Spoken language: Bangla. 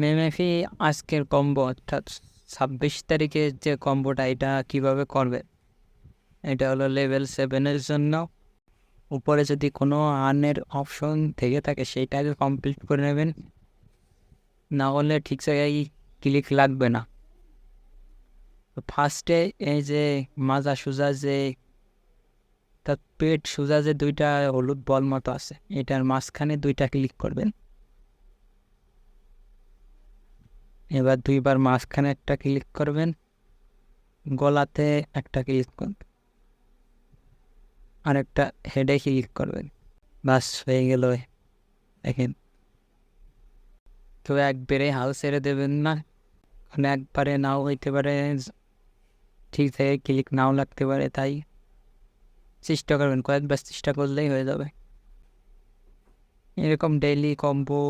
মেমেফি আজকের কম্বো অর্থাৎ 26 তারিখের যে কম্বোটা, এটা কিভাবে করবে? এটা হলো লেভেল 7-এর জন্য। উপরে যদি কোনো আর্নের অপশন থেকে থাকে সেইটাকে কমপ্লিট করে নেবেন, না হলে ঠিক জায়গায় ক্লিক লাগবে না। তো ফার্স্টে এই যে মাজা সোজা যে তার পেট সোজা যে দুইটা হলুদ বল মতো আছে, এটার মাঝখানে দুইটা ক্লিক করবেন। এবার দুইবার মাঝখানে একটা ক্লিক করবেন, গলাতে একটা ক্লিক করবেন, আর একটা হেডে ক্লিক করবেন। বাস হয়ে গেল। দেখেন, কেউ একবারে হাল ছেড়ে দেবেন না, মানে একবারে নাও হইতে পারে, ঠিক থেকে ক্লিক নাও লাগতে পারে, তাই চেষ্টা করবেন, কয়েকবার চেষ্টা করলেই হয়ে যাবে। এরকম ডেইলি কম্বো